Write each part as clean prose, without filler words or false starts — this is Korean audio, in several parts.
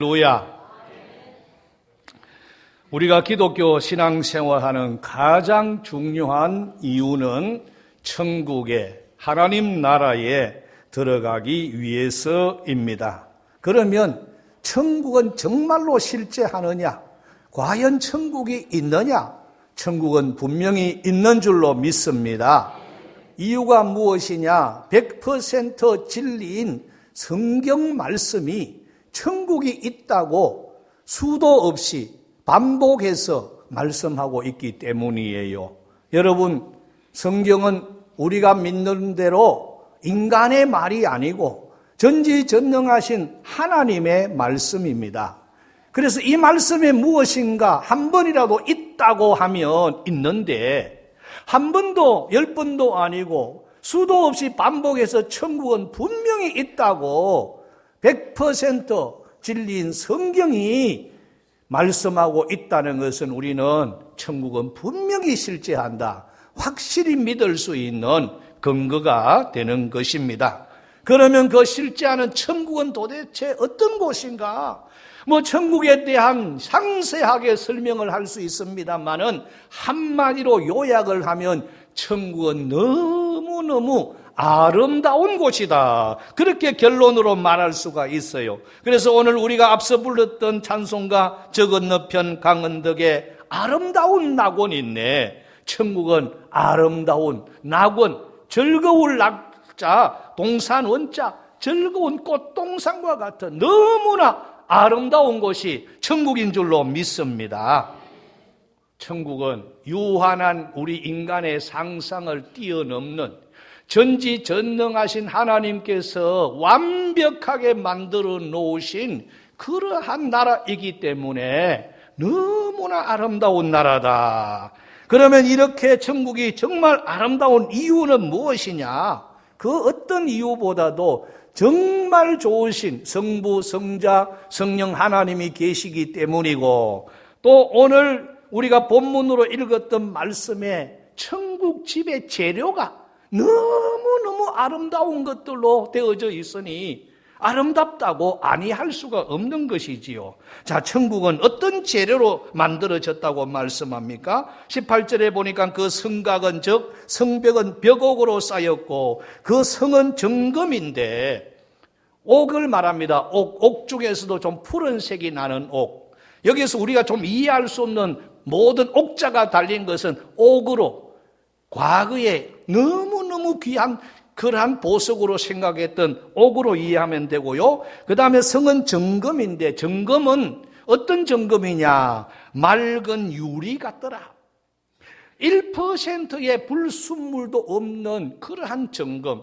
할렐루야. 우리가 기독교 신앙생활하는 가장 중요한 이유는 천국에, 하나님 나라에 들어가기 위해서입니다. 그러면 천국은 정말로 실제하느냐? 과연 천국이 있느냐? 천국은 분명히 있는 줄로 믿습니다. 이유가 무엇이냐? 100% 진리인 성경 말씀이 천국이 있다고 수도 없이 반복해서 말씀하고 있기 때문이에요. 여러분, 성경은 우리가 믿는 대로 인간의 말이 아니고 전지전능하신 하나님의 말씀입니다. 그래서 이 말씀에 무엇인가 한 번이라도 있다고 하면 있는데, 한 번도 10번도 아니고 수도 없이 반복해서 천국은 분명히 있다고 100% 진리인 성경이 말씀하고 있다는 것은 우리는 천국은 분명히 실제한다, 확실히 믿을 수 있는 근거가 되는 것입니다. 그러면 그 실제하는 천국은 도대체 어떤 곳인가? 천국에 대한 상세하게 설명을 할 수 있습니다만은 한마디로 요약을 하면 천국은 너무너무 아름다운 곳이다, 그렇게 결론으로 말할 수가 있어요. 그래서 오늘 우리가 앞서 불렀던 찬송가 저 건너편 강은덕에 아름다운 낙원이 있네. 천국은 아름다운 낙원, 즐거울 낙자, 동산 원자, 즐거운 꽃동산과 같은 너무나 아름다운 곳이 천국인 줄로 믿습니다. 천국은 유한한 우리 인간의 상상을 뛰어넘는 전지전능하신 하나님께서 완벽하게 만들어 놓으신 그러한 나라이기 때문에 너무나 아름다운 나라다. 그러면 이렇게 천국이 정말 아름다운 이유는 무엇이냐? 그 어떤 이유보다도 정말 좋으신 성부, 성자, 성령 하나님이 계시기 때문이고, 또 오늘 우리가 본문으로 읽었던 말씀에 천국 집의 재료가 너무너무 아름다운 것들로 되어져 있으니 아름답다고 아니할 수가 없는 것이지요. 자, 천국은 어떤 재료로 만들어졌다고 말씀합니까? 18절에 보니까 그 성곽은, 즉 성벽은 벽옥으로 쌓였고 그 성은 정금인데, 옥을 말합니다. 옥 중에서도 좀 푸른색이 나는 옥. 여기서 우리가 좀 이해할 수 없는 모든 옥자가 달린 것은 옥으로, 과거에 너무너무 귀한 그러한 보석으로 생각했던 옥으로 이해하면 되고요. 그 다음에 성은 정금인데, 정금은 어떤 정금이냐? 맑은 유리 같더라. 1%의 불순물도 없는 그러한 정금.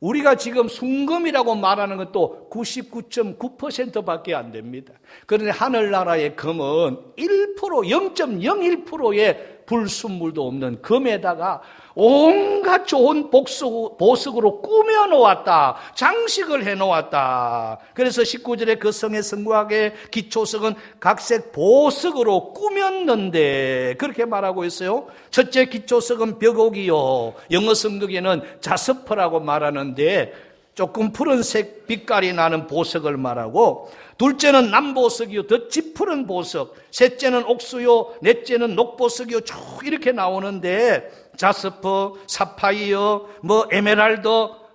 우리가 지금 순금이라고 말하는 것도 99.9%밖에 안 됩니다. 그런데 하늘나라의 금은 1%, 0.01%의 불순물도 없는 금에다가 온갖 좋은 보석으로 꾸며놓았다, 장식을 해놓았다. 그래서 19절에 그 성의 성곽의 기초석은 각색 보석으로 꾸몄는데, 그렇게 말하고 있어요. 첫째 기초석은 벽옥이요, 영어 성경에는 자스퍼라고 말하는데 조금 푸른색 빛깔이 나는 보석을 말하고, 둘째는 남보석이요, 더 짙푸른 보석, 셋째는 옥수요, 넷째는 녹보석이요, 쭉 이렇게 나오는데, 자스퍼, 사파이어, 에메랄드,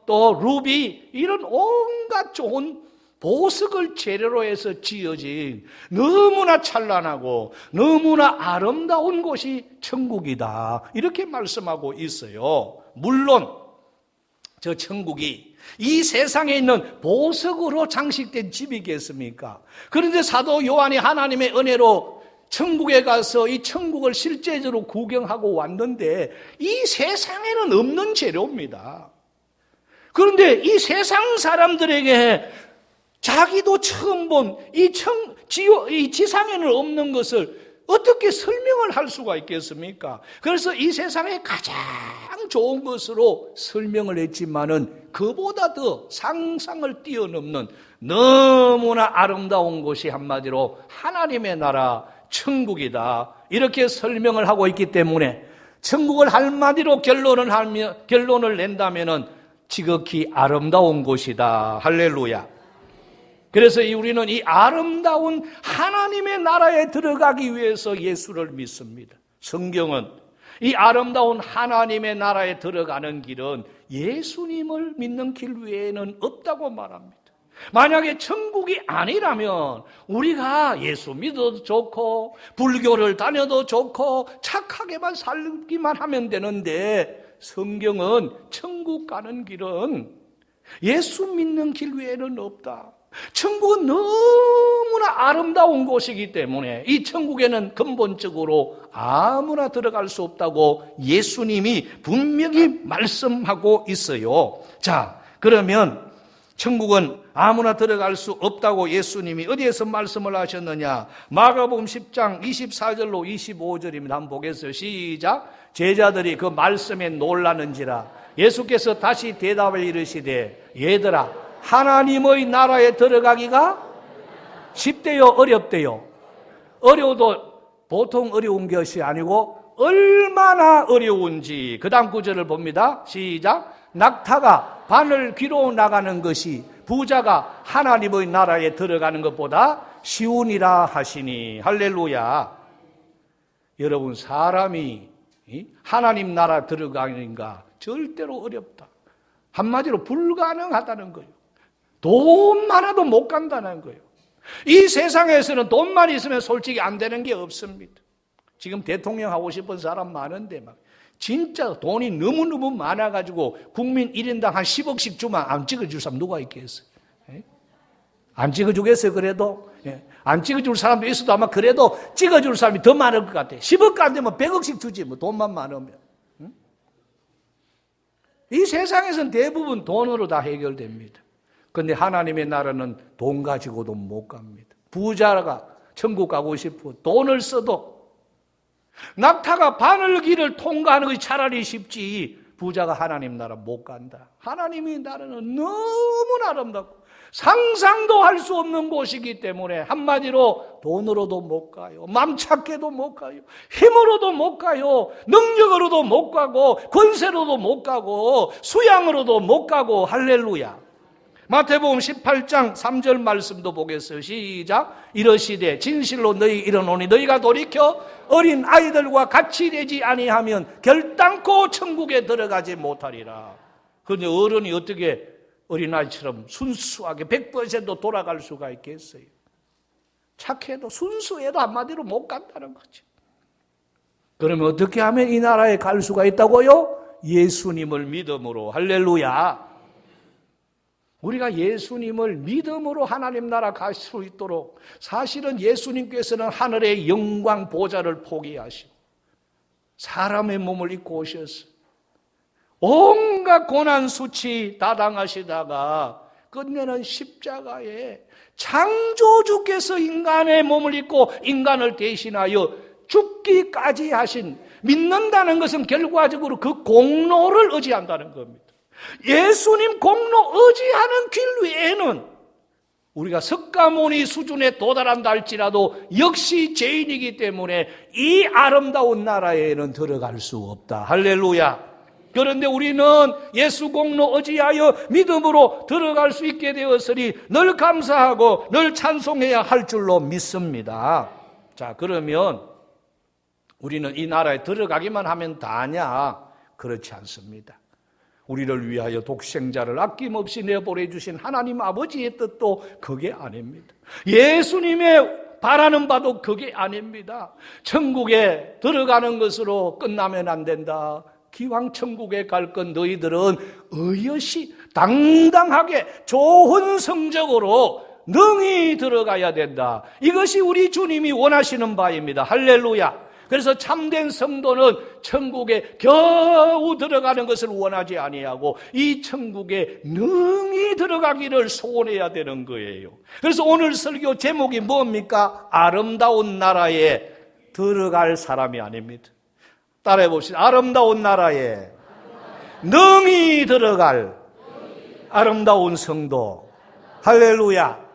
또 루비, 이런 온갖 좋은 보석을 재료로 해서 지어진 너무나 찬란하고 너무나 아름다운 곳이 천국이다, 이렇게 말씀하고 있어요. 물론 저 천국이 이 세상에 있는 보석으로 장식된 집이겠습니까? 그런데 사도 요한이 하나님의 은혜로 천국에 가서 이 천국을 실제적으로 구경하고 왔는데 이 세상에는 없는 재료입니다. 그런데 이 세상 사람들에게 자기도 처음 본 이 지상에는 없는 것을 어떻게 설명을 할 수가 있겠습니까? 그래서 이 세상에 가장 좋은 것으로 설명을 했지만은 그보다 더 상상을 뛰어넘는 너무나 아름다운 곳이 한마디로 하나님의 나라 천국이다, 이렇게 설명을 하고 있기 때문에 천국을 한마디로 결론을 낸다면은 지극히 아름다운 곳이다. 할렐루야. 그래서 우리는 이 아름다운 하나님의 나라에 들어가기 위해서 예수를 믿습니다. 성경은 이 아름다운 하나님의 나라에 들어가는 길은 예수님을 믿는 길 외에는 없다고 말합니다. 만약에 천국이 아니라면 우리가 예수 믿어도 좋고 불교를 다녀도 좋고 착하게만 살기만 하면 되는데, 성경은 천국 가는 길은 예수 믿는 길 외에는 없다. 천국은 너무나 아름다운 곳이기 때문에 이 천국에는 근본적으로 아무나 들어갈 수 없다고 예수님이 분명히 말씀하고 있어요. 자, 그러면 천국은 아무나 들어갈 수 없다고 예수님이 어디에서 말씀을 하셨느냐? 마가복음 10장 24절로 25절입니다. 한번 보겠어요. 시작. 제자들이 그 말씀에 놀라는지라 예수께서 다시 대답을 이르시되, 얘들아, 하나님의 나라에 들어가기가 쉽대요, 어렵대요? 어려워도 보통 어려운 것이 아니고 얼마나 어려운지. 그 다음 구절을 봅니다. 시작. 낙타가 바늘 귀로 나가는 것이 부자가 하나님의 나라에 들어가는 것보다 쉬우니라 하시니. 할렐루야. 여러분, 사람이 하나님 나라 들어가는가 절대로 어렵다. 한마디로 불가능하다는 거예요. 돈 많아도 못 간다는 거예요. 이 세상에서는 돈만 있으면 솔직히 안 되는 게 없습니다. 지금 대통령 하고 싶은 사람 많은데 막 진짜 돈이 너무너무 많아가지고 국민 1인당 한 10억씩 주면 안 찍어줄 사람 누가 있겠어요? 안 찍어주겠어요, 그래도? 안 찍어줄 사람도 있어도 아마 그래도 찍어줄 사람이 더 많을 것 같아요. 10억가 안 되면 100억씩 주지, 뭐 돈만 많으면. 이 세상에서는 대부분 돈으로 다 해결됩니다. 그런데 하나님의 나라는 돈 가지고도 못 갑니다. 부자가 천국 가고 싶어 돈을 써도 낙타가 바늘길을 통과하는 것이 차라리 쉽지 부자가 하나님 나라 못 간다. 하나님의 나라는 너무나 아름답고 상상도 할 수 없는 곳이기 때문에 한마디로 돈으로도 못 가요. 맘 찾게도 못 가요. 힘으로도 못 가요. 능력으로도 못 가고 권세로도 못 가고 수양으로도 못 가고. 할렐루야. 마태복음 18장 3절 말씀도 보겠어요. 시작. 이러시되 진실로 너희 이르노니 너희가 돌이켜 어린 아이들과 같이 되지 아니하면 결단코 천국에 들어가지 못하리라. 그런데 어른이 어떻게 어린아이처럼 순수하게 100% 돌아갈 수가 있겠어요? 착해도 순수해도 한마디로 못 간다는 거죠. 그러면 어떻게 하면 이 나라에 갈 수가 있다고요? 예수님을 믿음으로. 할렐루야. 우리가 예수님을 믿음으로 하나님 나라 갈 수 있도록, 사실은 예수님께서는 하늘의 영광 보좌를 포기하시고 사람의 몸을 입고 오셨어요. 온갖 고난 수치 다 당하시다가 끝내는 십자가에 창조주께서 인간의 몸을 입고 인간을 대신하여 죽기까지 하신, 믿는다는 것은 결과적으로 그 공로를 의지한다는 겁니다. 예수님 공로 의지하는 길 외에는 우리가 석가모니 수준에 도달한다 할지라도 역시 죄인이기 때문에 이 아름다운 나라에는 들어갈 수 없다. 할렐루야. 그런데 우리는 예수 공로 의지하여 믿음으로 들어갈 수 있게 되었으니 늘 감사하고 늘 찬송해야 할 줄로 믿습니다. 자, 그러면 우리는 이 나라에 들어가기만 하면 다냐? 그렇지 않습니다. 우리를 위하여 독생자를 아낌없이 내보내주신 하나님 아버지의 뜻도 그게 아닙니다. 예수님의 바라는 바도 그게 아닙니다. 천국에 들어가는 것으로 끝나면 안 된다. 기왕 천국에 갈 건 너희들은 의여시 당당하게 좋은 성적으로 능히 들어가야 된다. 이것이 우리 주님이 원하시는 바입니다. 할렐루야. 그래서 참된 성도는 천국에 겨우 들어가는 것을 원하지 아니하고 이 천국에 능히 들어가기를 소원해야 되는 거예요. 그래서 오늘 설교 제목이 뭡니까? 아름다운 나라에 들어갈 사람이 아닙니다. 따라해 봅시다. 아름다운 나라에 능히 들어갈 아름다운 성도. 할렐루야.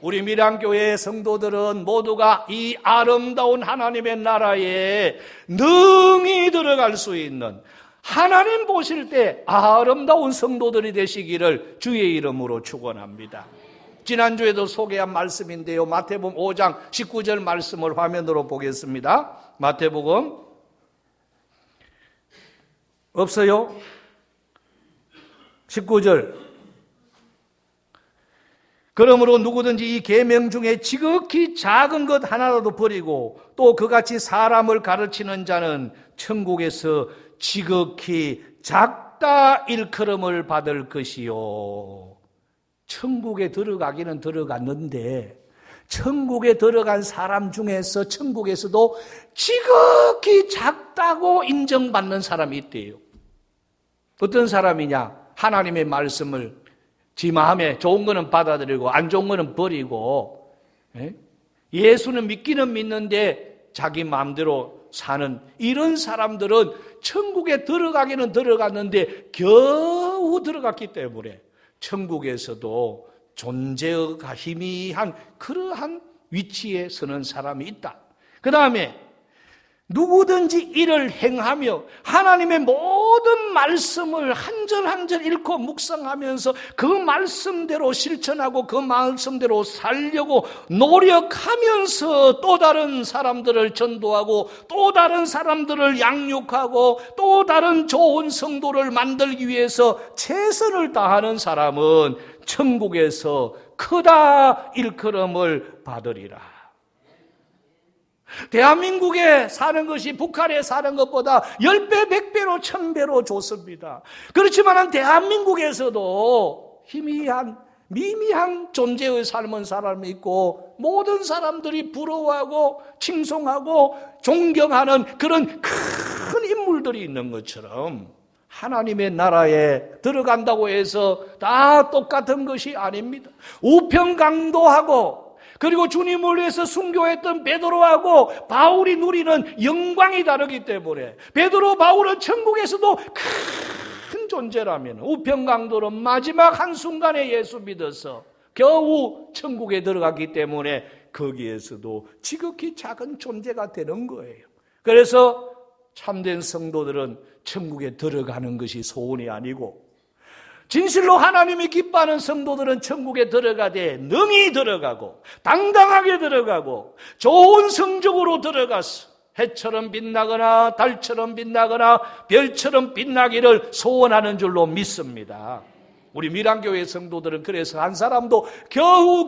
우리 밀양교회의 성도들은 모두가 이 아름다운 하나님의 나라에 능히 들어갈 수 있는, 하나님 보실 때 아름다운 성도들이 되시기를 주의 이름으로 축원합니다. 지난주에도 소개한 말씀인데요. 마태복음 5장 19절 말씀을 화면으로 보겠습니다. 마태복음 없어요? 19절. 그러므로 누구든지 이 계명 중에 지극히 작은 것 하나라도 버리고 또 그같이 사람을 가르치는 자는 천국에서 지극히 작다 일컬음을 받을 것이요. 천국에 들어가기는 들어갔는데 천국에 들어간 사람 중에서 천국에서도 지극히 작다고 인정받는 사람이 있대요. 어떤 사람이냐? 하나님의 말씀을 지 마음에 좋은 거는 받아들이고 안 좋은 거는 버리고, 예수는 믿기는 믿는데 자기 마음대로 사는 이런 사람들은 천국에 들어가기는 들어갔는데 겨우 들어갔기 때문에 천국에서도 존재가 희미한 그러한 위치에 서는 사람이 있다. 그 다음에 누구든지 이를 행하며 하나님의 모든 말씀을 한 절 한 절 읽고 묵상하면서 그 말씀대로 실천하고 그 말씀대로 살려고 노력하면서 또 다른 사람들을 전도하고 또 다른 사람들을 양육하고 또 다른 좋은 성도를 만들기 위해서 최선을 다하는 사람은 천국에서 크다 일컬음을 받으리라. 대한민국에 사는 것이 북한에 사는 것보다 10배, 100배로, 1000배로 좋습니다. 그렇지만 대한민국에서도 희미한, 미미한 존재의 삶을 사람이 있고 모든 사람들이 부러워하고 칭송하고 존경하는 그런 큰 인물들이 있는 것처럼 하나님의 나라에 들어간다고 해서 다 똑같은 것이 아닙니다. 우평강도하고 그리고 주님을 위해서 순교했던 베드로하고 바울이 누리는 영광이 다르기 때문에 베드로, 바울은 천국에서도 큰 존재라면 우평강도는 마지막 한순간에 예수 믿어서 겨우 천국에 들어갔기 때문에 거기에서도 지극히 작은 존재가 되는 거예요. 그래서 참된 성도들은 천국에 들어가는 것이 소원이 아니고 진실로 하나님이 기뻐하는 성도들은 천국에 들어가되 능히 들어가고 당당하게 들어가고 좋은 성적으로 들어가서 해처럼 빛나거나 달처럼 빛나거나 별처럼 빛나기를 소원하는 줄로 믿습니다. 우리 밀양교회 성도들은 그래서 한 사람도 겨우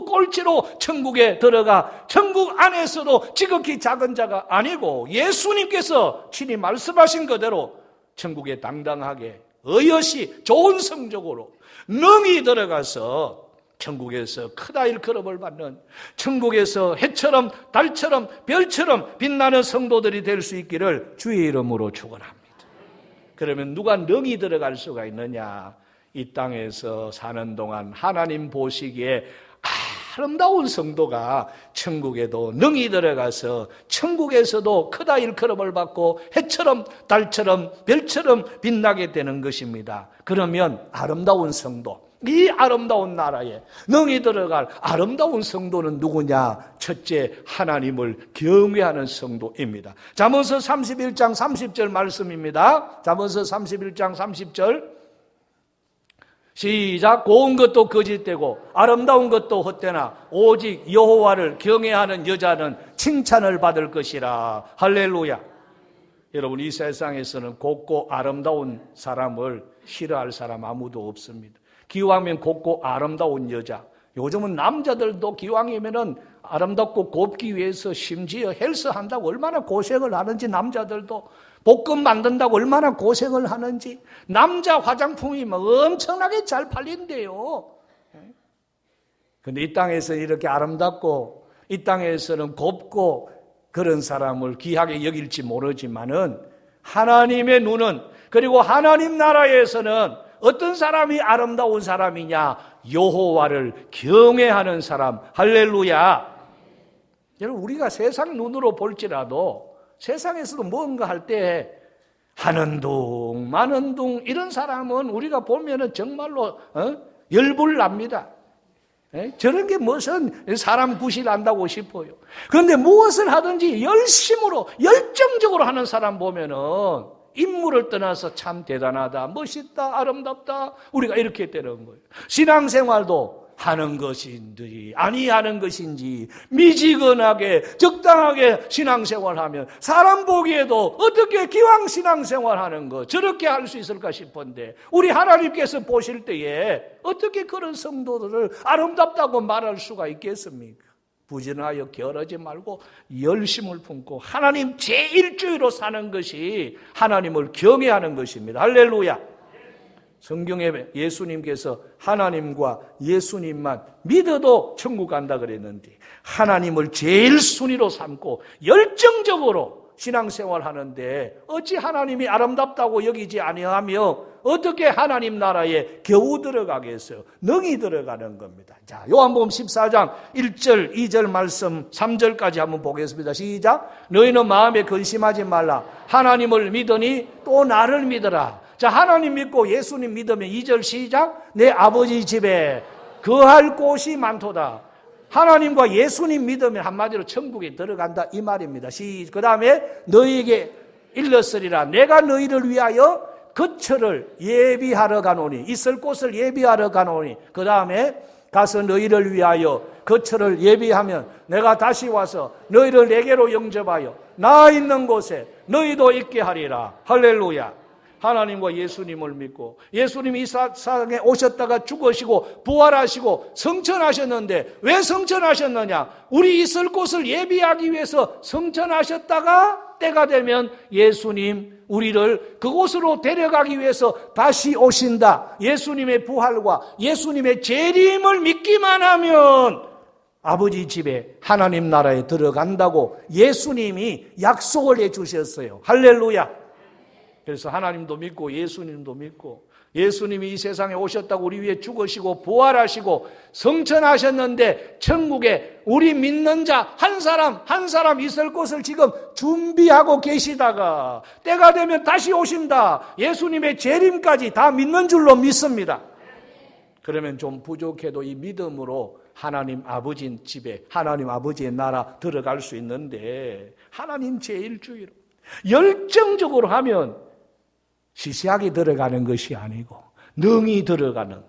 꼴찌로 천국에 들어가 천국 안에서도 지극히 작은 자가 아니고 예수님께서 친히 말씀하신 그대로 천국에 당당하게 의여시 좋은 성적으로 능히 들어가서 천국에서 크다 일컬음을 받는 천국에서 해처럼 달처럼 별처럼 빛나는 성도들이 될 수 있기를 주의 이름으로 축원합니다. 그러면 누가 능히 들어갈 수가 있느냐? 이 땅에서 사는 동안 하나님 보시기에 아름다운 성도가 천국에도 능히 들어가서 천국에서도 크다 일컬음을 받고 해처럼 달처럼 별처럼 빛나게 되는 것입니다. 그러면 아름다운 성도, 이 아름다운 나라에 능히 들어갈 아름다운 성도는 누구냐? 첫째, 하나님을 경외하는 성도입니다. 잠언서 31장 30절 말씀입니다. 잠언서 31장 30절 시작. 고운 것도 거짓되고 아름다운 것도 헛되나 오직 여호와를 경외하는 여자는 칭찬을 받을 것이라. 할렐루야. 여러분, 이 세상에서는 곱고 아름다운 사람을 싫어할 사람 아무도 없습니다. 기왕이면 곱고 아름다운 여자, 요즘은 남자들도 기왕이면은 아름답고 곱기 위해서 심지어 헬스 한다고 얼마나 고생을 하는지, 남자들도 볶음 만든다고 얼마나 고생을 하는지, 남자 화장품이 막 엄청나게 잘 팔린대요. 근데 이 땅에서 이렇게 아름답고 이 땅에서는 곱고 그런 사람을 귀하게 여길지 모르지만은 하나님의 눈은, 그리고 하나님 나라에서는 어떤 사람이 아름다운 사람이냐? 여호와를 경외하는 사람. 할렐루야. 여러분, 우리가 세상 눈으로 볼지라도 세상에서도 뭔가 할 때 하는 둥 마는 둥 이런 사람은 우리가 보면은 정말로 열불 납니다. 저런 게 무슨 사람 구실한다고 싶어요. 그런데 무엇을 하든지 열심으로 열정적으로 하는 사람 보면은 인물을 떠나서 참 대단하다, 멋있다, 아름답다, 우리가 이렇게 되는 거예요. 신앙생활도 하는 것인지 아니하는 것인지 미지근하게 적당하게 신앙생활하면 사람 보기에도 어떻게 기왕 신앙생활하는 거 저렇게 할 수 있을까 싶은데, 우리 하나님께서 보실 때에 어떻게 그런 성도들을 아름답다고 말할 수가 있겠습니까? 부진하여 게으르지 말고 열심을 품고 하나님 제1주의로 사는 것이 하나님을 경외하는 것입니다. 할렐루야. 성경에 예수님께서 하나님과 예수님만 믿어도 천국 간다 그랬는데, 하나님을 제일 순위로 삼고 열정적으로 신앙생활 하는데 어찌 하나님이 아름답다고 여기지 아니하며 어떻게 하나님 나라에 겨우 들어가겠어요? 능히 들어가는 겁니다. 자, 요한복음 14장 1절 2절 말씀 3절까지 한번 보겠습니다. 시작. 너희는 마음에 근심하지 말라. 하나님을 믿으니 또 나를 믿어라. 자, 하나님 믿고 예수님 믿으면 2절 시작. 내 아버지 집에 거할 곳이 많도다. 하나님과 예수님 믿으면 한마디로 천국에 들어간다 이 말입니다. 그 다음에 너희에게 일렀으리라. 내가 너희를 위하여 거처를 예비하러 가노니, 있을 곳을 예비하러 가노니, 그 다음에 가서 너희를 위하여 거처를 예비하면 내가 다시 와서 너희를 내게로 영접하여 나 있는 곳에 너희도 있게 하리라. 할렐루야. 하나님과 예수님을 믿고 예수님이 이 세상에 오셨다가 죽으시고 부활하시고 성천하셨는데, 왜 성천하셨느냐? 우리 있을 곳을 예비하기 위해서 성천하셨다가 때가 되면 예수님 우리를 그곳으로 데려가기 위해서 다시 오신다. 예수님의 부활과 예수님의 재림을 믿기만 하면 아버지 집에 하나님 나라에 들어간다고 예수님이 약속을 해주셨어요. 할렐루야. 그래서 하나님도 믿고 예수님도 믿고, 예수님이 이 세상에 오셨다고 우리 위해 죽으시고 부활하시고 성천하셨는데 천국에 우리 믿는 자 한 사람 있을 곳을 지금 준비하고 계시다가 때가 되면 다시 오신다. 예수님의 재림까지 다 믿는 줄로 믿습니다. 그러면 좀 부족해도 이 믿음으로 하나님 아버지 집에, 하나님 아버지의 나라 들어갈 수 있는데, 하나님 제1주의로 열정적으로 하면 시시하게 들어가는 것이 아니고 능히 들어가는,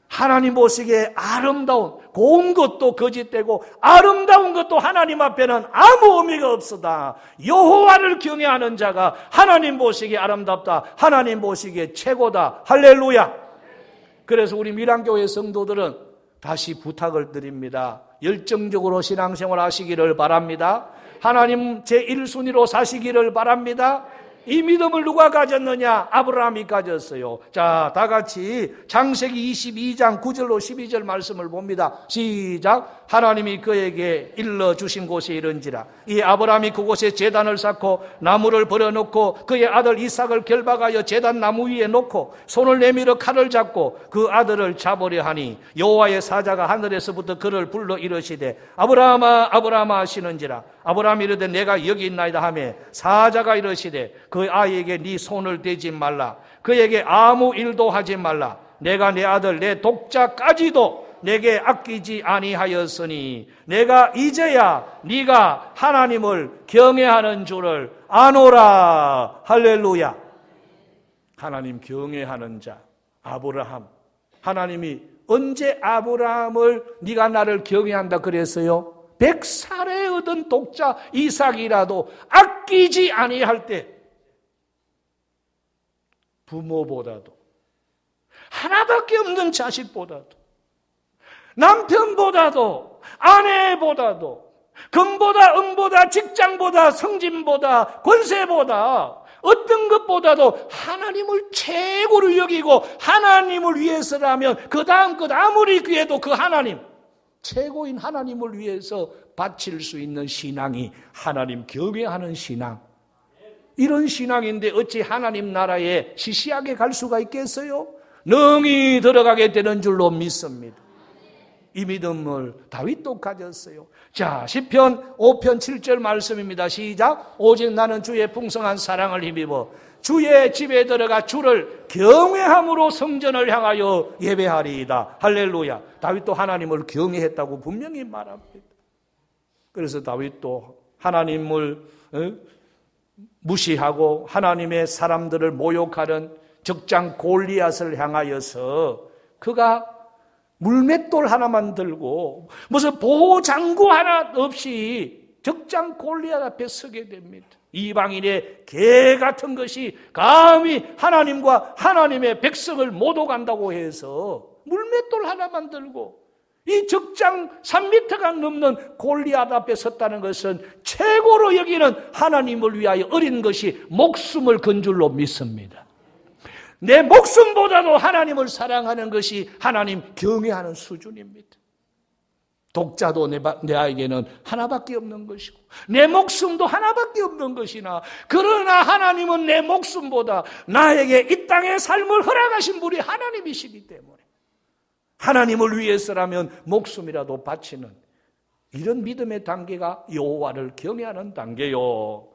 하나님 보시기에 아름다운, 고운 것도 거짓되고 아름다운 것도 하나님 앞에는 아무 의미가 없으다. 여호와를 경외하는 자가 하나님 보시기에 아름답다. 하나님 보시기에 최고다. 할렐루야. 그래서 우리 밀양교회 성도들은 다시 부탁을 드립니다. 열정적으로 신앙생활 하시기를 바랍니다. 하나님 제1순위로 사시기를 바랍니다. 이 믿음을 누가 가졌느냐? 아브라함이 가졌어요. 자, 다 같이 창세기 22장 9절로 12절 말씀을 봅니다. 시작. 하나님이 그에게 일러주신 곳이 이런지라. 이 아브라함이 그곳에 제단을 쌓고 나무를 버려놓고 그의 아들 이삭을 결박하여 제단 나무 위에 놓고 손을 내밀어 칼을 잡고 그 아들을 잡으려 하니 여호와의 사자가 하늘에서부터 그를 불러 이르시되 아브라함아 아브라함아 하시는지라. 아브라함이 이르되 내가 여기 있나이다 하며 사자가 이르시되 그 아이에게 네 손을 대지 말라. 그에게 아무 일도 하지 말라. 내가 내 아들 내 독자까지도 내게 아끼지 아니하였으니 내가 이제야 네가 하나님을 경외하는 줄을 아노라. 할렐루야. 하나님 경외하는 자 아브라함. 하나님이 언제 아브라함을 네가 나를 경외한다 그랬어요? 100살에 얻은 독자 이삭이라도 아끼지 아니할 때, 부모보다도 하나밖에 없는 자식보다도 남편보다도 아내보다도 금보다 은보다 직장보다 성진보다 권세보다 어떤 것보다도 하나님을 최고로 여기고 하나님을 위해서라면 그 다음 것 아무리 귀해도 그 하나님, 최고인 하나님을 위해서 바칠 수 있는 신앙이 하나님 경외하는 신앙. 이런 신앙인데 어찌 하나님 나라에 시시하게 갈 수가 있겠어요? 능히 들어가게 되는 줄로 믿습니다. 이 믿음을 다윗도 가졌어요. 자, 시편 5편 7절 말씀입니다. 시작. 오직 나는 주의 풍성한 사랑을 힘입어 주의 집에 들어가 주를 경외함으로 성전을 향하여 예배하리이다. 할렐루야. 다윗도 하나님을 경외했다고 분명히 말합니다. 그래서 다윗도 하나님을 무시하고 하나님의 사람들을 모욕하는 적장 골리앗을 향하여서 그가 물맷돌 하나만 들고 무슨 보호장구 하나 없이 적장 골리앗 앞에 서게 됩니다. 이방인의 개 같은 것이 감히 하나님과 하나님의 백성을 모독한다고 해서 물맷돌 하나만 들고 이 적장 3m가 넘는 골리앗 앞에 섰다는 것은 최고로 여기는 하나님을 위하여 어린 것이 목숨을 건 줄로 믿습니다. 내 목숨보다도 하나님을 사랑하는 것이 하나님 경외하는 수준입니다. 독자도 내 아이에게는 하나밖에 없는 것이고 내 목숨도 하나밖에 없는 것이나 그러나 하나님은 내 목숨보다 나에게 이 땅의 삶을 허락하신 분이 하나님이시기 때문에 하나님을 위해서라면 목숨이라도 바치는 이런 믿음의 단계가 여호와를 경외하는 단계요.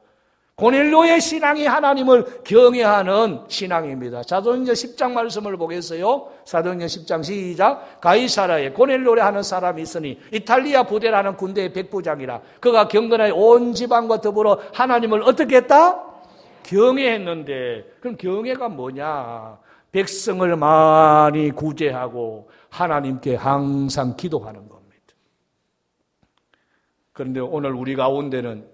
고넬료의 신앙이 하나님을 경외하는 신앙입니다. 사도행전 10장 말씀을 보겠어요. 사도행전 10장 시작. 가이사라에 고넬료라 하는 사람이 있으니 이탈리아 부대라는 군대의 백부장이라. 그가 경건하여 온 지방과 더불어 하나님을 어떻게 했다? 경외했는데 그럼 경외가 뭐냐? 백성을 많이 구제하고 하나님께 항상 기도하는 겁니다. 그런데 오늘 우리 가운데는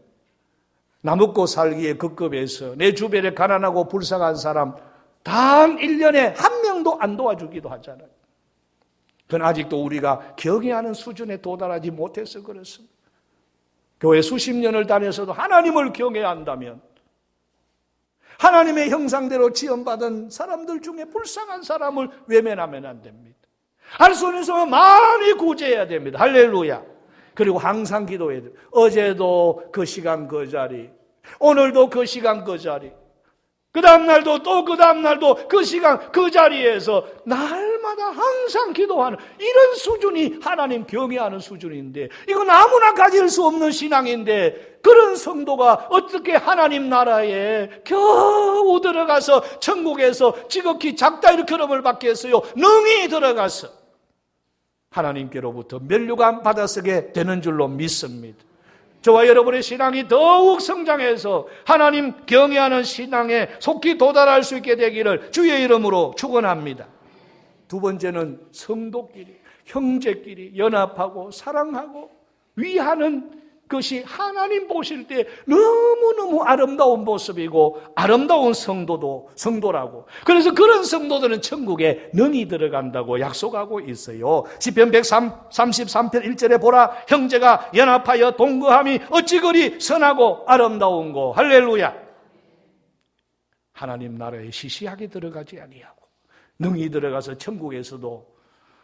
나먹고 살기에 급급해서 내 주변에 가난하고 불쌍한 사람 단 1년에 한 명도 안 도와주기도 하잖아요. 그건 아직도 우리가 경외하는 수준에 도달하지 못해서 그렇습니다. 교회 수십 년을 다녀서도 하나님을 경외한다면 하나님의 형상대로 지원받은 사람들 중에 불쌍한 사람을 외면하면 안 됩니다. 할 수 있는 사람은 많이 구제해야 됩니다. 할렐루야. 그리고 항상 기도해야 돼요. 어제도 그 시간 그 자리, 오늘도 그 시간 그 자리, 그 다음날도 또 그 다음날도 그 시간 그 자리에서 날마다 항상 기도하는 이런 수준이 하나님 경외하는 수준인데 이건 아무나 가질 수 없는 신앙인데 그런 성도가 어떻게 하나님 나라에 겨우 들어가서 천국에서 지극히 작다 일컬음을 받겠어요? 능히 들어가서 하나님께로부터 면류관 받아쓰게 되는 줄로 믿습니다. 저와 여러분의 신앙이 더욱 성장해서 하나님 경외하는 신앙에 속히 도달할 수 있게 되기를 주의 이름으로 축원합니다. 두 번째는 성도끼리, 형제끼리 연합하고 사랑하고 위하는 것이 하나님 보실 때 너무너무 아름다운 모습이고 아름다운 성도라고. 그래서 그런 성도들은 천국에 능히 들어간다고 약속하고 있어요. 시편 133편 1절에 보라 형제가 연합하여 동거함이 어찌 그리 선하고 아름다운고. 할렐루야. 하나님 나라에 시시하게 들어가지 아니하고 능히 들어가서 천국에서도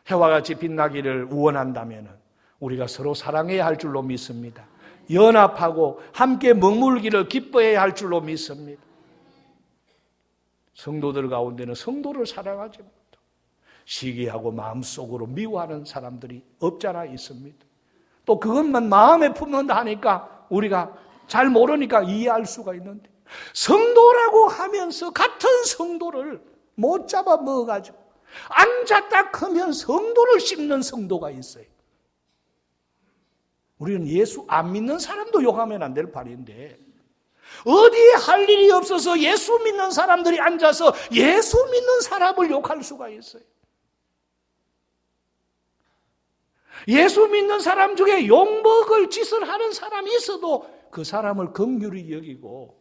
해와 같이 빛나기를 원한다면 우리가 서로 사랑해야 할 줄로 믿습니다. 연합하고 함께 머물기를 기뻐해야 할 줄로 믿습니다. 성도들 가운데는 성도를 사랑하지 못하고 시기하고 마음속으로 미워하는 사람들이 없잖아 있습니다. 또 그것만 마음에 품는다 하니까 우리가 잘 모르니까 이해할 수가 있는데 성도라고 하면서 같은 성도를 못 잡아 먹어가지고 앉았다 크면 성도를 씹는 성도가 있어요. 우리는 예수 안 믿는 사람도 욕하면 안 될 판인데 어디에 할 일이 없어서 예수 믿는 사람들이 앉아서 예수 믿는 사람을 욕할 수가 있어요. 예수 믿는 사람 중에 욕먹을 짓을 하는 사람이 있어도 그 사람을 긍휼히 여기고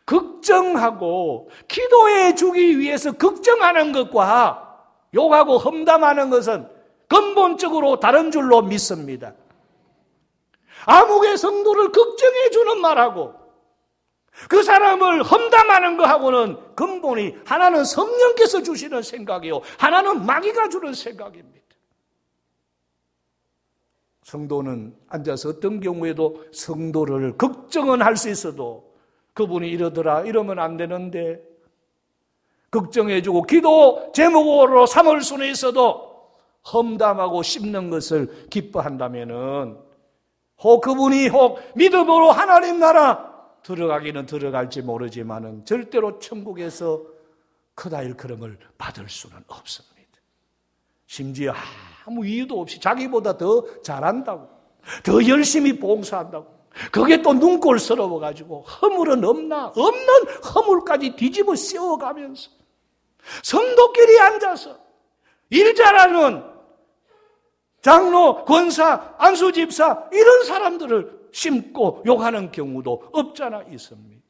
걱정하고 기도해 주기 위해서 걱정하는 것과 욕하고 험담하는 것은 근본적으로 다른 줄로 믿습니다. 암흑의 성도를 걱정해 주는 말하고 그 사람을 험담하는 거하고는 근본이 하나는 성령께서 주시는 생각이요 하나는 마귀가 주는 생각입니다. 성도는 앉아서 어떤 경우에도 성도를 걱정은 할 수 있어도 그분이 이러더라 이러면 안 되는데 걱정해주고 기도 제목으로 삼을 수는 있어도 험담하고 씹는 것을 기뻐한다면은 혹 그분이 혹 믿음으로 하나님 나라 들어가기는 들어갈지 모르지만은 절대로 천국에서 크다 일컬음을 받을 수는 없습니다. 심지어 아무 이유도 없이 자기보다 더 잘한다고 더 열심히 봉사한다고 그게 또 눈꼴스러워가지고 허물은 없나? 없는 허물까지 뒤집어 씌워가면서 성도끼리 앉아서 일 잘하는 장로, 권사, 안수집사 이런 사람들을 심고 욕하는 경우도 없잖아 있습니다.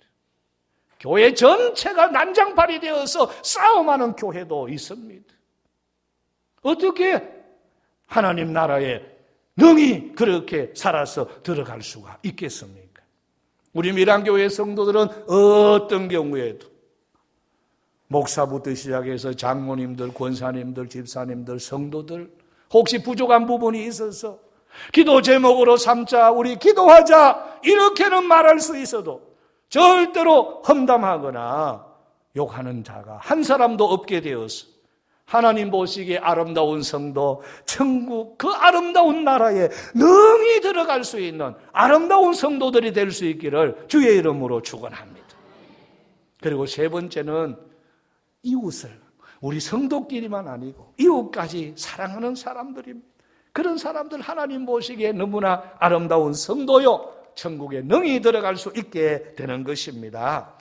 교회 전체가 난장판이 되어서 싸움하는 교회도 있습니다. 어떻게 하나님 나라에 능히 그렇게 살아서 들어갈 수가 있겠습니까? 우리 밀양교회 성도들은 어떤 경우에도 목사부터 시작해서 장로님들, 권사님들, 집사님들, 성도들 혹시 부족한 부분이 있어서 기도 제목으로 삼자, 우리 기도하자 이렇게는 말할 수 있어도 절대로 험담하거나 욕하는 자가 한 사람도 없게 되어서 하나님 보시기에 아름다운 성도, 천국 그 아름다운 나라에 능히 들어갈 수 있는 아름다운 성도들이 될 수 있기를 주의 이름으로 축원합니다. 그리고 세 번째는 이웃을, 우리 성도끼리만 아니고 이웃까지 사랑하는 사람들입니다. 그런 사람들 하나님 보시기에 너무나 아름다운 성도요, 천국에 능히 들어갈 수 있게 되는 것입니다.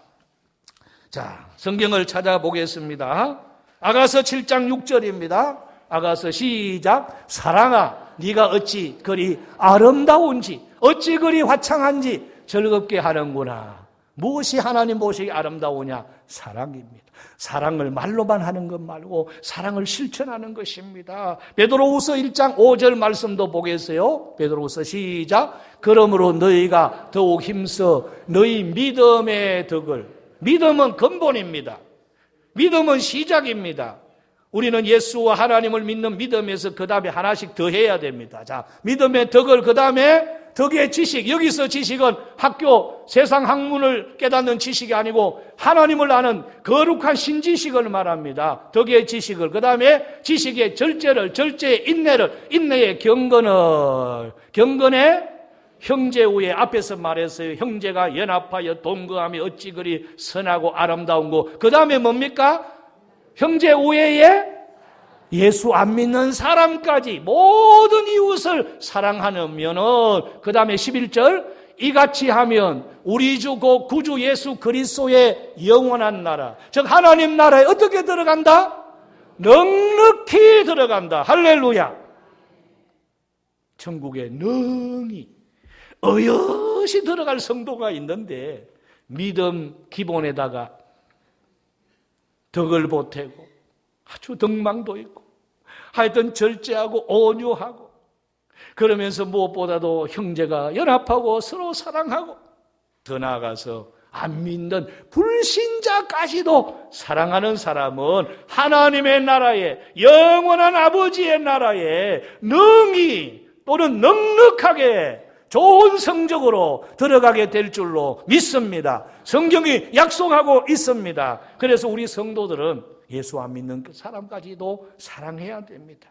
자, 성경을 찾아보겠습니다. 아가서 7장 6절입니다. 아가서 시작. 사랑아, 네가 어찌 그리 아름다운지, 어찌 그리 화창한지 즐겁게 하는구나. 무엇이 하나님 보시기에 아름다우냐? 사랑입니다. 사랑을 말로만 하는 것 말고 사랑을 실천하는 것입니다. 베드로후서 1장 5절 말씀도 보겠어요. 베드로후서 시작. 그러므로 너희가 더욱 힘써 너희 믿음의 덕을, 믿음은 근본입니다. 믿음은 시작입니다. 우리는 예수와 하나님을 믿는 믿음에서 그 다음에 하나씩 더 해야 됩니다. 자, 믿음의 덕을 그 다음에 덕의 지식, 여기서 지식은 학교, 세상 학문을 깨닫는 지식이 아니고 하나님을 아는 거룩한 신지식을 말합니다. 덕의 지식을, 그 다음에 지식의 절제를, 절제의 인내를, 인내의 경건을, 경건의 형제 우애, 앞에서 말했어요. 형제가 연합하여 동거하며 어찌 그리 선하고 아름다운 거. 그 다음에 뭡니까? 형제 우애에 예수 안 믿는 사람까지 모든 이웃을 사랑하면은, 그 다음에 11절, 이같이 하면 우리 주 곧 구주 예수 그리스도의 영원한 나라, 즉 하나님 나라에 어떻게 들어간다? 넉넉히 들어간다. 할렐루야. 천국에 능히 어여시 들어갈 성도가 있는데 믿음 기본에다가 덕을 보태고 아주 덕망도 있고 하여튼 절제하고 온유하고 그러면서 무엇보다도 형제가 연합하고 서로 사랑하고 더 나아가서 안 믿는 불신자까지도 사랑하는 사람은 하나님의 나라에, 영원한 아버지의 나라에 능히 또는 넉넉하게 좋은 성적으로 들어가게 될 줄로 믿습니다. 성경이 약속하고 있습니다. 그래서 우리 성도들은 예수 안 믿는 그 사람까지도 사랑해야 됩니다.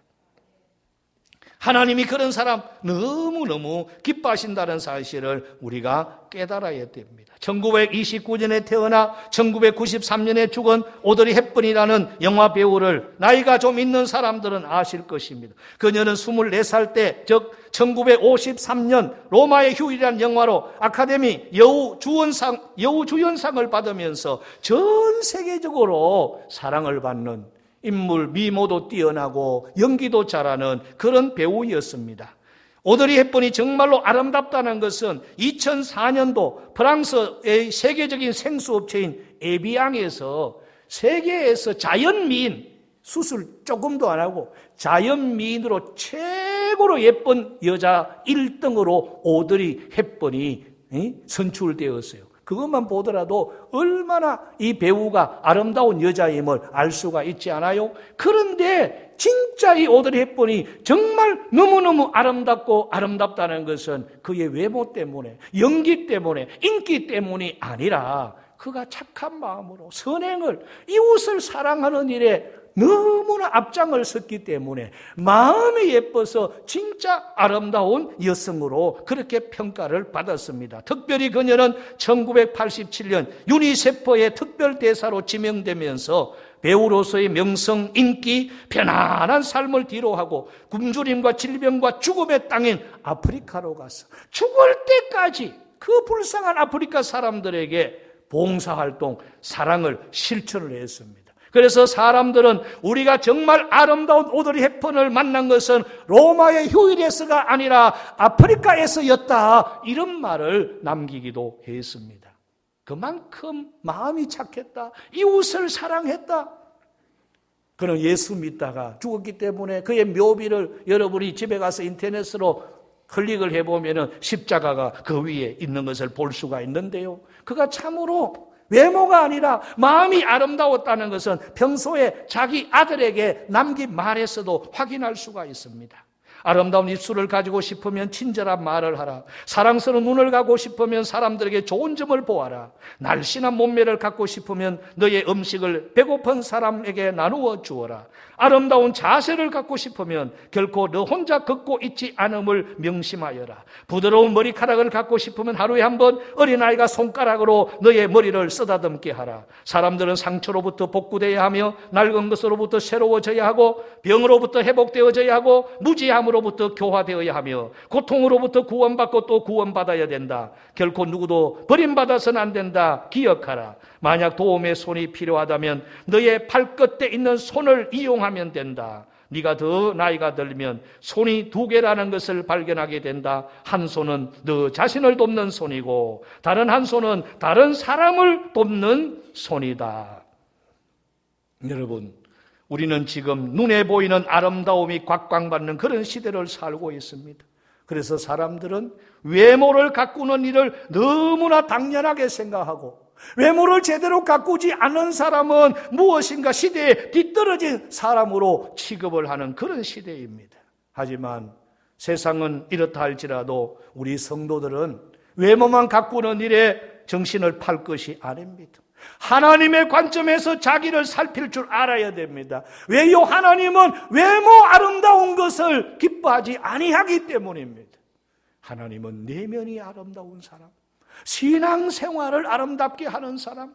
하나님이 그런 사람 너무너무 기뻐하신다는 사실을 우리가 깨달아야 됩니다. 1929년에 태어나 1993년에 죽은 오드리 헵번이라는 영화 배우를 나이가 좀 있는 사람들은 아실 것입니다. 그녀는 24살 때, 즉 1953년 로마의 휴일이라는 영화로 아카데미 여우주연상을 받으면서 전 세계적으로 사랑을 받는 인물, 미모도 뛰어나고 연기도 잘하는 그런 배우였습니다. 오드리 헵번이 정말로 아름답다는 것은 2004년도 프랑스의 세계적인 생수업체인 에비앙에서 세계에서 자연미인, 수술 조금도 안 하고 자연미인으로 최고로 예쁜 여자 1등으로 오드리 헵번이 선출되었어요. 그것만 보더라도 얼마나 이 배우가 아름다운 여자임을 알 수가 있지 않아요? 그런데 진짜 이 오드리 헵번이 정말 너무너무 아름답고 아름답다는 것은 그의 외모 때문에, 연기 때문에, 인기 때문이 아니라 그가 착한 마음으로 선행을, 이웃을 사랑하는 일에 너무나 앞장을 섰기 때문에 마음이 예뻐서 진짜 아름다운 여성으로 그렇게 평가를 받았습니다. 특별히 그녀는 1987년 유니세프의 특별대사로 지명되면서 배우로서의 명성, 인기, 편안한 삶을 뒤로하고 굶주림과 질병과 죽음의 땅인 아프리카로 가서 죽을 때까지 그 불쌍한 아프리카 사람들에게 봉사활동, 사랑을 실천을 했습니다. 그래서 사람들은 우리가 정말 아름다운 오드리 헵번을 만난 것은 로마의 휴일에서가 아니라 아프리카에서였다, 이런 말을 남기기도 했습니다. 그만큼 마음이 착했다, 이웃을 사랑했다. 그는 예수 믿다가 죽었기 때문에 그의 묘비를 여러분이 집에 가서 인터넷으로 클릭을 해보면 십자가가 그 위에 있는 것을 볼 수가 있는데요, 그가 참으로 외모가 아니라 마음이 아름다웠다는 것은 평소에 자기 아들에게 남긴 말에서도 확인할 수가 있습니다. 아름다운 입술을 가지고 싶으면 친절한 말을 하라. 사랑스러운 눈을 갖고 싶으면 사람들에게 좋은 점을 보아라. 날씬한 몸매를 갖고 싶으면 너의 음식을 배고픈 사람에게 나누어 주어라. 아름다운 자세를 갖고 싶으면 결코 너 혼자 걷고 있지 않음을 명심하여라. 부드러운 머리카락을 갖고 싶으면 하루에 한 번 어린아이가 손가락으로 너의 머리를 쓰다듬게 하라. 사람들은 상처로부터 복구되어야 하며 낡은 것으로부터 새로워져야 하고 병으로부터 회복되어져야 하고 무지함으로부터 교화되어야 하며 고통으로부터 구원받고 또 구원받아야 된다. 결코 누구도 버림받아서는 안 된다. 기억하라. 만약 도움의 손이 필요하다면 너의 발끝에 있는 손을 이용하면 된다. 네가 더 나이가 들면 손이 2개라는 것을 발견하게 된다. 한 손은 너 자신을 돕는 손이고 다른 한 손은 다른 사람을 돕는 손이다. 여러분, 우리는 지금 눈에 보이는 아름다움이 곽광받는 그런 시대를 살고 있습니다. 그래서 사람들은 외모를 가꾸는 일을 너무나 당연하게 생각하고 외모를 제대로 가꾸지 않은 사람은 무엇인가 시대에 뒤떨어진 사람으로 취급을 하는 그런 시대입니다. 하지만 세상은 이렇다 할지라도 우리 성도들은 외모만 가꾸는 일에 정신을 팔 것이 아닙니다. 하나님의 관점에서 자기를 살필 줄 알아야 됩니다. 왜요? 하나님은 외모 아름다운 것을 기뻐하지 아니하기 때문입니다. 하나님은 내면이 아름다운 사람, 신앙생활을 아름답게 하는 사람,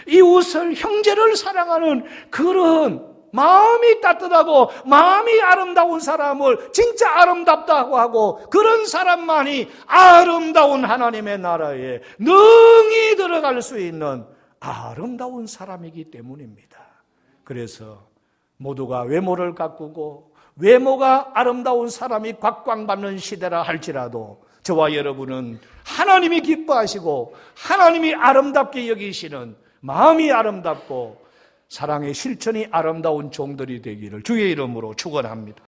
이웃을, 형제를 사랑하는 그런 마음이 따뜻하고 마음이 아름다운 사람을 진짜 아름답다고 하고 그런 사람만이 아름다운 하나님의 나라에 능히 들어갈 수 있는 아름다운 사람이기 때문입니다. 그래서 모두가 외모를 가꾸고 외모가 아름다운 사람이 곽광받는 시대라 할지라도 저와 여러분은 하나님이 기뻐하시고 하나님이 아름답게 여기시는 마음이 아름답고 사랑의 실천이 아름다운 종들이 되기를 주의 이름으로 축원합니다.